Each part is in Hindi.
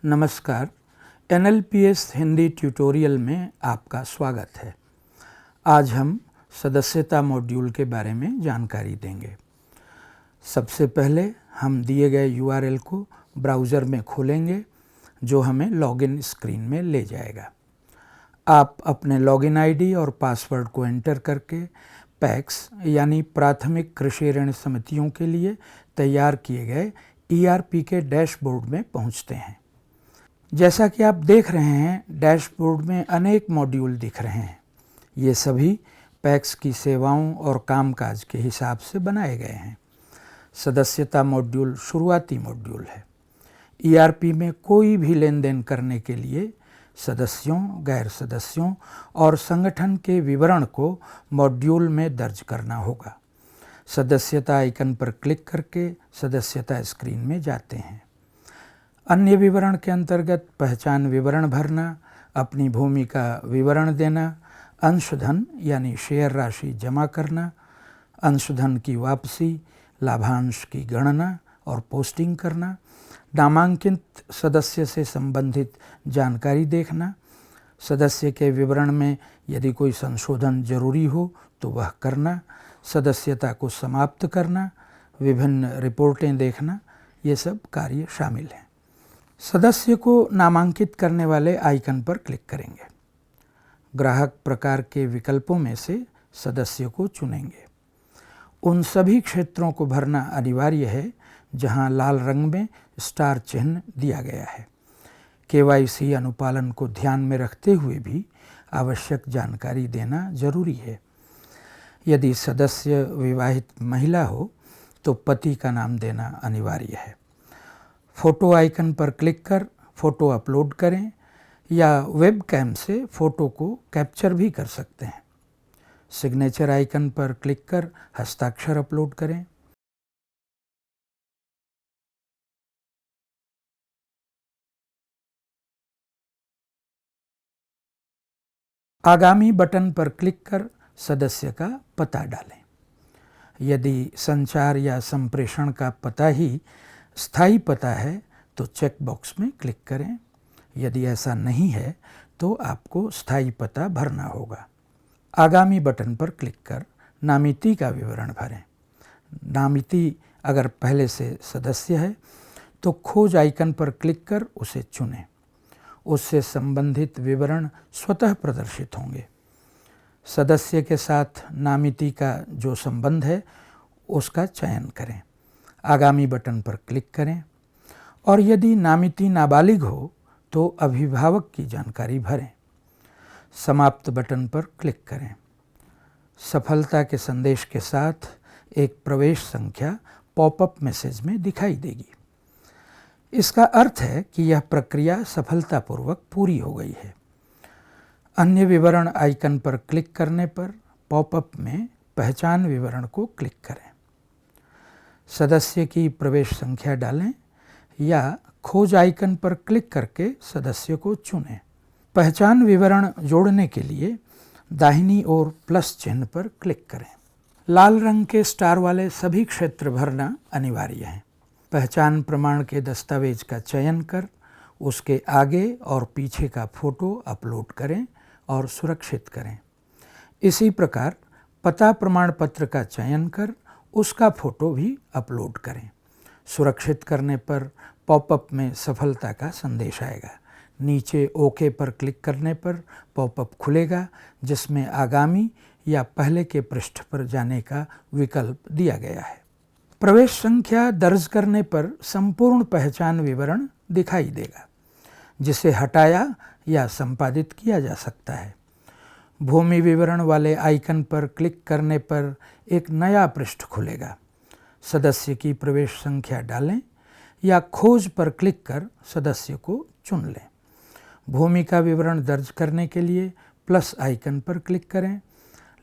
नमस्कार। NLPS हिंदी ट्यूटोरियल में आपका स्वागत है। आज हम सदस्यता मॉड्यूल के बारे में जानकारी देंगे। सबसे पहले हम दिए गए URL को ब्राउज़र में खोलेंगे जो हमें लॉगिन स्क्रीन में ले जाएगा। आप अपने लॉगिन आईडी और पासवर्ड को एंटर करके पैक्स यानी प्राथमिक कृषि ऋण समितियों के लिए तैयार किए गए ERP के डैशबोर्ड में पहुंचते हैं। जैसा कि आप देख रहे हैं, डैशबोर्ड में अनेक मॉड्यूल दिख रहे हैं। ये सभी पैक्स की सेवाओं और कामकाज के हिसाब से बनाए गए हैं। सदस्यता मॉड्यूल शुरुआती मॉड्यूल है। ERP में कोई भी लेन देन करने के लिए सदस्यों, गैर सदस्यों और संगठन के विवरण को मॉड्यूल में दर्ज करना होगा। सदस्यता आइकन पर क्लिक करके सदस्यता स्क्रीन में जाते हैं। अन्य विवरण के अंतर्गत पहचान विवरण भरना, अपनी भूमि का विवरण देना, अंशधन यानी शेयर राशि जमा करना, अंशधन की वापसी, लाभांश की गणना और पोस्टिंग करना, नामांकित सदस्य से संबंधित जानकारी देखना, सदस्य के विवरण में यदि कोई संशोधन जरूरी हो तो वह करना, सदस्यता को समाप्त करना, विभिन्न रिपोर्टें देखना, ये सब कार्य शामिल हैं। सदस्य को नामांकित करने वाले आइकन पर क्लिक करेंगे। ग्राहक प्रकार के विकल्पों में से सदस्य को चुनेंगे। उन सभी क्षेत्रों को भरना अनिवार्य है जहां लाल रंग में स्टार चिन्ह दिया गया है। KYC अनुपालन को ध्यान में रखते हुए भी आवश्यक जानकारी देना जरूरी है। यदि सदस्य विवाहित महिला हो तो पति का नाम देना अनिवार्य है। फ़ोटो आइकन पर क्लिक कर फ़ोटो अपलोड करें या वेबकैम से फ़ोटो को कैप्चर भी कर सकते हैं। सिग्नेचर आइकन पर क्लिक कर हस्ताक्षर अपलोड करें। आगामी बटन पर क्लिक कर सदस्य का पता डालें। यदि संचार या संप्रेषण का पता ही स्थायी पता है तो चेक बॉक्स में क्लिक करें। यदि ऐसा नहीं है तो आपको स्थायी पता भरना होगा। आगामी बटन पर क्लिक कर नामिती का विवरण भरें। नामिती अगर पहले से सदस्य है तो खोज आइकन पर क्लिक कर उसे चुनें। उससे संबंधित विवरण स्वतः प्रदर्शित होंगे। सदस्य के साथ नामिती का जो संबंध है उसका चयन करें। आगामी बटन पर क्लिक करें और यदि नामिती नाबालिग हो तो अभिभावक की जानकारी भरें। समाप्त बटन पर क्लिक करें। सफलता के संदेश के साथ एक प्रवेश संख्या पॉपअप मैसेज में दिखाई देगी। इसका अर्थ है कि यह प्रक्रिया सफलतापूर्वक पूरी हो गई है। अन्य विवरण आइकन पर क्लिक करने पर पॉपअप में पहचान विवरण को क्लिक करें। सदस्य की प्रवेश संख्या डालें या खोज आइकन पर क्लिक करके सदस्य को चुनें। पहचान विवरण जोड़ने के लिए दाहिनी ओर प्लस चिन्ह पर क्लिक करें। लाल रंग के स्टार वाले सभी क्षेत्र भरना अनिवार्य है। पहचान प्रमाण के दस्तावेज का चयन कर उसके आगे और पीछे का फ़ोटो अपलोड करें और सुरक्षित करें। इसी प्रकार पता प्रमाण पत्र का चयन कर उसका फ़ोटो भी अपलोड करें। सुरक्षित करने पर पॉपअप में सफलता का संदेश आएगा। नीचे ओके पर क्लिक करने पर पॉपअप खुलेगा जिसमें आगामी या पहले के पृष्ठ पर जाने का विकल्प दिया गया है। प्रवेश संख्या दर्ज करने पर संपूर्ण पहचान विवरण दिखाई देगा जिसे हटाया या संपादित किया जा सकता है। भूमि विवरण वाले आइकन पर क्लिक करने पर एक नया पृष्ठ खुलेगा। सदस्य की प्रवेश संख्या डालें या खोज पर क्लिक कर सदस्य को चुन लें। भूमि का विवरण दर्ज करने के लिए प्लस आइकन पर क्लिक करें।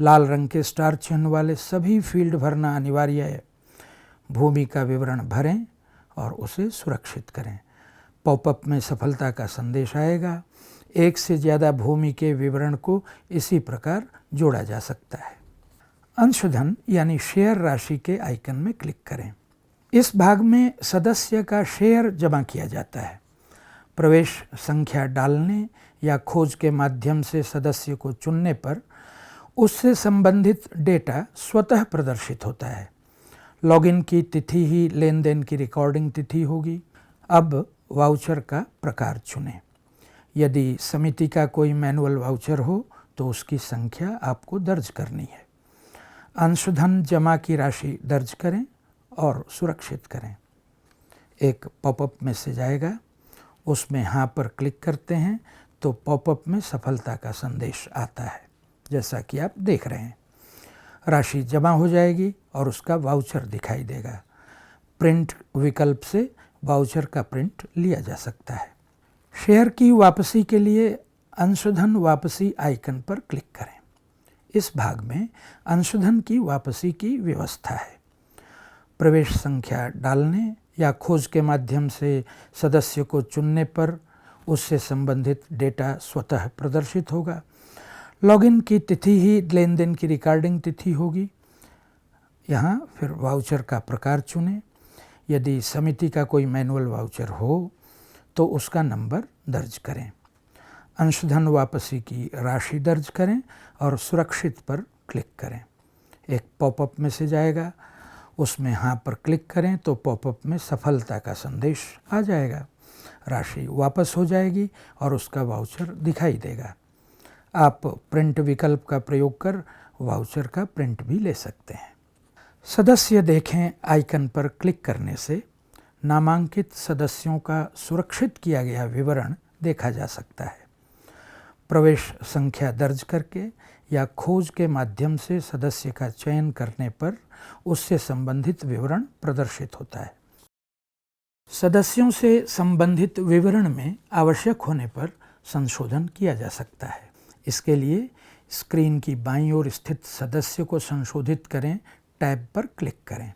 लाल रंग के स्टार चिन्ह वाले सभी फील्ड भरना अनिवार्य है। भूमि का विवरण भरें और उसे सुरक्षित करें। पॉपअप में सफलता का संदेश आएगा। एक से ज़्यादा भूमि के विवरण को इसी प्रकार जोड़ा जा सकता है। अंशधन यानी शेयर राशि के आइकन में क्लिक करें। इस भाग में सदस्य का शेयर जमा किया जाता है। प्रवेश संख्या डालने या खोज के माध्यम से सदस्य को चुनने पर उससे संबंधित डेटा स्वतः प्रदर्शित होता है। लॉगिन की तिथि ही लेन देन की रिकॉर्डिंग तिथि होगी। अब वाउचर का प्रकार चुनें। यदि समिति का कोई मैनुअल वाउचर हो तो उसकी संख्या आपको दर्ज करनी है। अंशधन जमा की राशि दर्ज करें और सुरक्षित करें। एक पॉपअप मैसेज आएगा, उसमें हाँ पर क्लिक करते हैं तो पॉपअप में सफलता का संदेश आता है, जैसा कि आप देख रहे हैं। राशि जमा हो जाएगी और उसका वाउचर दिखाई देगा। प्रिंट विकल्प से वाउचर का प्रिंट लिया जा सकता है। शेयर की वापसी के लिए अंशधन वापसी आइकन पर क्लिक करें। इस भाग में अंशधन की वापसी की व्यवस्था है। प्रवेश संख्या डालने या खोज के माध्यम से सदस्य को चुनने पर उससे संबंधित डेटा स्वतः प्रदर्शित होगा। लॉगिन की तिथि ही लेन देन की रिकॉर्डिंग तिथि होगी। यहाँ फिर वाउचर का प्रकार चुनें। यदि समिति का कोई मैनुअल वाउचर हो तो उसका नंबर दर्ज करें। अंशधन वापसी की राशि दर्ज करें और सुरक्षित पर क्लिक करें। एक पॉपअप मैसेज आएगा, उसमें हाँ पर क्लिक करें तो पॉपअप में सफलता का संदेश आ जाएगा। राशि वापस हो जाएगी और उसका वाउचर दिखाई देगा। आप प्रिंट विकल्प का प्रयोग कर वाउचर का प्रिंट भी ले सकते हैं। सदस्य देखें आइकन पर क्लिक करने से नामांकित सदस्यों का सुरक्षित किया गया विवरण देखा जा सकता है। प्रवेश संख्या दर्ज करके या खोज के माध्यम से सदस्य का चयन करने पर उससे संबंधित विवरण प्रदर्शित होता है। सदस्यों से संबंधित विवरण में आवश्यक होने पर संशोधन किया जा सकता है। इसके लिए स्क्रीन की बाईं ओर स्थित सदस्य को संशोधित करें टैब पर क्लिक करें।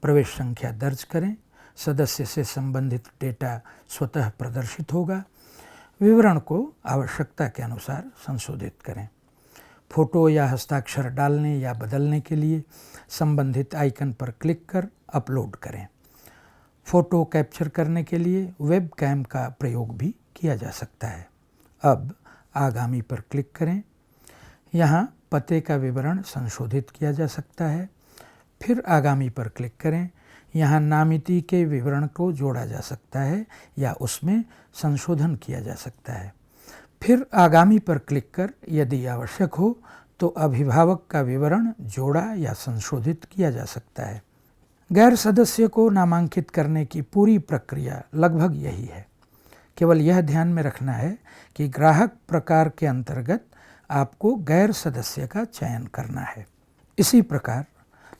प्रवेश संख्या दर्ज करें। सदस्य से संबंधित डेटा स्वतः प्रदर्शित होगा। विवरण को आवश्यकता के अनुसार संशोधित करें। फोटो या हस्ताक्षर डालने या बदलने के लिए संबंधित आइकन पर क्लिक कर अपलोड करें। फ़ोटो कैप्चर करने के लिए वेब कैम का प्रयोग भी किया जा सकता है। अब आगामी पर क्लिक करें। यहाँ पते का विवरण संशोधित किया जा सकता है। फिर आगामी पर क्लिक करें। यहाँ नामिती के विवरण को जोड़ा जा सकता है या उसमें संशोधन किया जा सकता है। फिर आगामी पर क्लिक कर यदि आवश्यक हो तो अभिभावक का विवरण जोड़ा या संशोधित किया जा सकता है। गैर सदस्य को नामांकित करने की पूरी प्रक्रिया लगभग यही है। केवल यह ध्यान में रखना है कि ग्राहक प्रकार के अंतर्गत आपको गैर सदस्य का चयन करना है। इसी प्रकार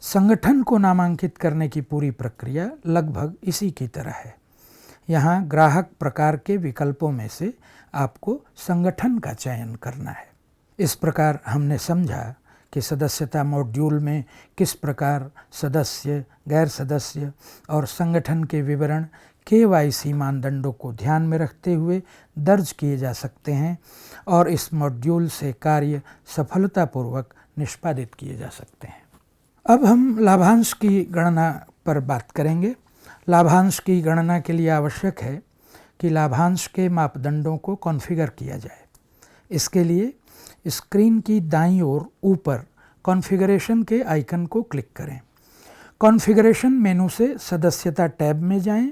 संगठन को नामांकित करने की पूरी प्रक्रिया लगभग इसी की तरह है। यहाँ ग्राहक प्रकार के विकल्पों में से आपको संगठन का चयन करना है। इस प्रकार हमने समझा कि सदस्यता मॉड्यूल में किस प्रकार सदस्य, गैर सदस्य और संगठन के विवरण KYC मानदंडों को ध्यान में रखते हुए दर्ज किए जा सकते हैं और इस मॉड्यूल से कार्य सफलतापूर्वक निष्पादित किए जा सकते हैं। अब हम लाभांश की गणना पर बात करेंगे। लाभांश की गणना के लिए आवश्यक है कि लाभांश के मापदंडों को कॉन्फ़िगर किया जाए। इसके लिए स्क्रीन की दाईं ओर ऊपर कॉन्फ़िगरेशन के आइकन को क्लिक करें। कॉन्फ़िगरेशन मेनू से सदस्यता टैब में जाएं,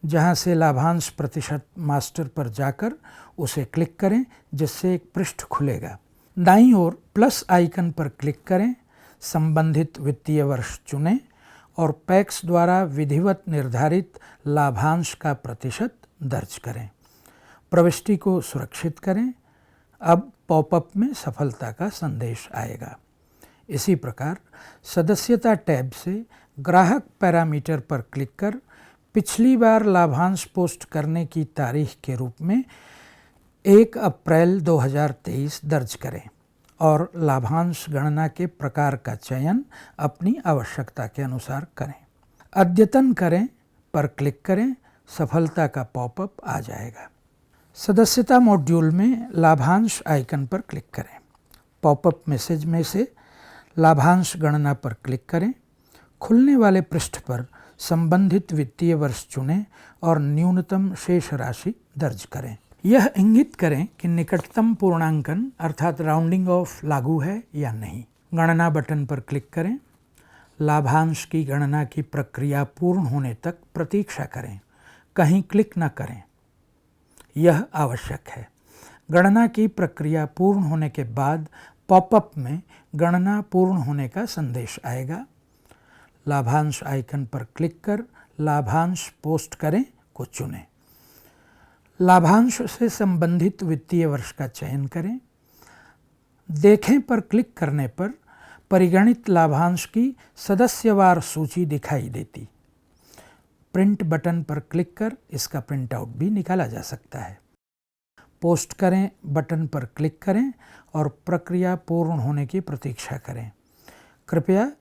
जहां से लाभांश प्रतिशत मास्टर पर जाकर उसे क्लिक करें, जिससे एक पृष्ठ खुलेगा। दाईं ओर प्लस आइकन पर क्लिक करें, संबंधित वित्तीय वर्ष चुनें और पैक्स द्वारा विधिवत निर्धारित लाभांश का प्रतिशत दर्ज करें। प्रविष्टि को सुरक्षित करें। अब पॉपअप में सफलता का संदेश आएगा। इसी प्रकार सदस्यता टैब से ग्राहक पैरामीटर पर क्लिक कर पिछली बार लाभांश पोस्ट करने की तारीख के रूप में 1 अप्रैल 2023 दर्ज करें और लाभांश गणना के प्रकार का चयन अपनी आवश्यकता के अनुसार करें। अद्यतन करें पर क्लिक करें, सफलता का पॉपअप आ जाएगा। सदस्यता मॉड्यूल में लाभांश आइकन पर क्लिक करें। पॉपअप मैसेज में से लाभांश गणना पर क्लिक करें। खुलने वाले पृष्ठ पर संबंधित वित्तीय वर्ष चुनें और न्यूनतम शेष राशि दर्ज करें। यह इंगित करें कि निकटतम पूर्णांकन अर्थात राउंडिंग ऑफ लागू है या नहीं। गणना बटन पर क्लिक करें। लाभांश की गणना की प्रक्रिया पूर्ण होने तक प्रतीक्षा करें, कहीं क्लिक न करें, यह आवश्यक है। गणना की प्रक्रिया पूर्ण होने के बाद पॉपअप में गणना पूर्ण होने का संदेश आएगा। लाभांश आइकन पर क्लिक कर लाभांश पोस्ट करें को चुनें। लाभांश से संबंधित वित्तीय वर्ष का चयन करें। देखें पर क्लिक करने पर परिगणित लाभांश की सदस्यवार सूची दिखाई देती। प्रिंट बटन पर क्लिक कर इसका प्रिंट आउट भी निकाला जा सकता है। पोस्ट करें बटन पर क्लिक करें और प्रक्रिया पूर्ण होने की प्रतीक्षा करें। कृपया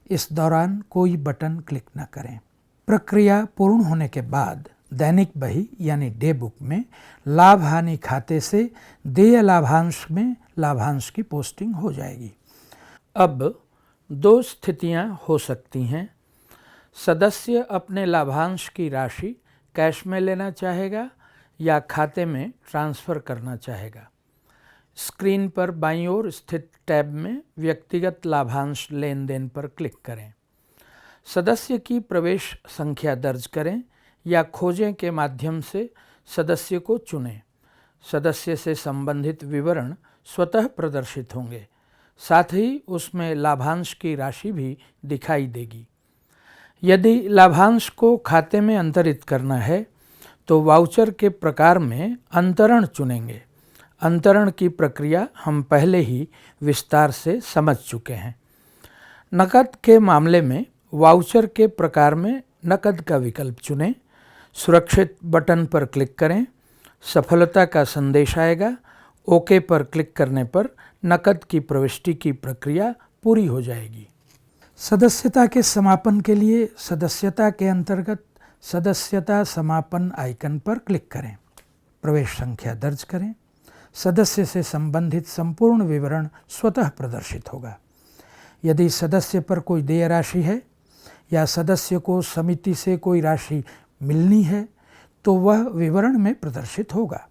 इस दौरान कोई बटन क्लिक न करें। प्रक्रिया पूर्ण होने के बाद दैनिक बही यानी डे बुक में लाभ हानि खाते से देय लाभांश में लाभांश की पोस्टिंग हो जाएगी। अब दो स्थितियां हो सकती हैं। सदस्य अपने लाभांश की राशि कैश में लेना चाहेगा या खाते में ट्रांसफ़र करना चाहेगा। स्क्रीन पर बाईं ओर स्थित टैब में व्यक्तिगत लाभांश लेन देन पर क्लिक करें। सदस्य की प्रवेश संख्या दर्ज करें या खोजें के माध्यम से सदस्य को चुनें। सदस्य से संबंधित विवरण स्वतः प्रदर्शित होंगे, साथ ही उसमें लाभांश की राशि भी दिखाई देगी। यदि लाभांश को खाते में अंतरित करना है तो वाउचर के प्रकार में अंतरण चुनेंगे। अंतरण की प्रक्रिया हम पहले ही विस्तार से समझ चुके हैं। नकद के मामले में वाउचर के प्रकार में नकद का विकल्प चुनें। सुरक्षित बटन पर क्लिक करें। सफलता का संदेश आएगा। ओके पर क्लिक करने पर नकद की प्रविष्टि की प्रक्रिया पूरी हो जाएगी। सदस्यता के समापन के लिए सदस्यता के अंतर्गत सदस्यता समापन आइकन पर क्लिक करें। प्रवेश संख्या दर्ज करें। सदस्य से संबंधित संपूर्ण विवरण स्वतः प्रदर्शित होगा। यदि सदस्य पर कोई देय राशि है या सदस्य को समिति से कोई राशि मिलनी है तो वह विवरण में प्रदर्शित होगा।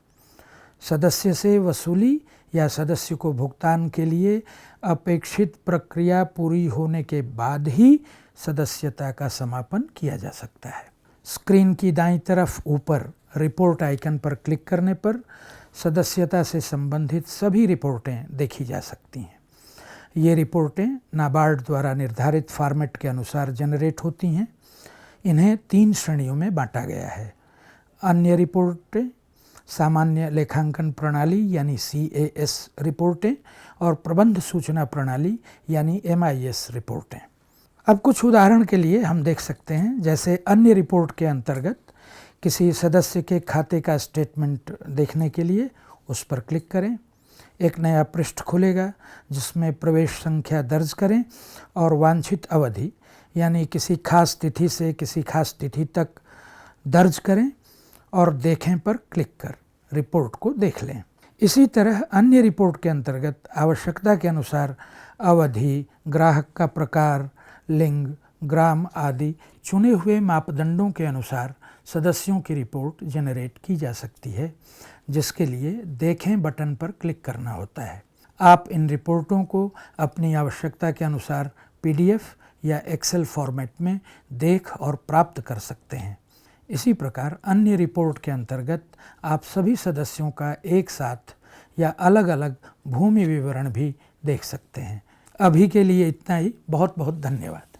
सदस्य से वसूली या सदस्य को भुगतान के लिए अपेक्षित प्रक्रिया पूरी होने के बाद ही सदस्यता का समापन किया जा सकता है। स्क्रीन की दाईं तरफ ऊपर रिपोर्ट आइकन पर क्लिक करने पर सदस्यता से संबंधित सभी रिपोर्टें देखी जा सकती हैं। ये रिपोर्टें नाबार्ड द्वारा निर्धारित फॉर्मेट के अनुसार जनरेट होती हैं। इन्हें 3 श्रेणियों में बांटा गया है। अन्य रिपोर्टें, सामान्य लेखांकन प्रणाली यानी CAS रिपोर्टें और प्रबंध सूचना प्रणाली यानी MIS रिपोर्टें। अब कुछ उदाहरण के लिए हम देख सकते हैं, जैसे अन्य रिपोर्ट के अंतर्गत किसी सदस्य के खाते का स्टेटमेंट देखने के लिए उस पर क्लिक करें। एक नया पृष्ठ खुलेगा जिसमें प्रवेश संख्या दर्ज करें और वांछित अवधि यानी किसी खास तिथि से किसी खास तिथि तक दर्ज करें और देखें पर क्लिक कर रिपोर्ट को देख लें। इसी तरह अन्य रिपोर्ट के अंतर्गत आवश्यकता के अनुसार अवधि, ग्राहक का प्रकार, लिंग, ग्राम आदि चुने हुए मापदंडों के अनुसार सदस्यों की रिपोर्ट जनरेट की जा सकती है, जिसके लिए देखें बटन पर क्लिक करना होता है। आप इन रिपोर्टों को अपनी आवश्यकता के अनुसार PDF या एक्सेल फॉर्मेट में देख और प्राप्त कर सकते हैं। इसी प्रकार अन्य रिपोर्ट के अंतर्गत आप सभी सदस्यों का एक साथ या अलग अलग भूमि विवरण भी देख सकते हैं। अभी के लिए इतना ही। बहुत बहुत धन्यवाद।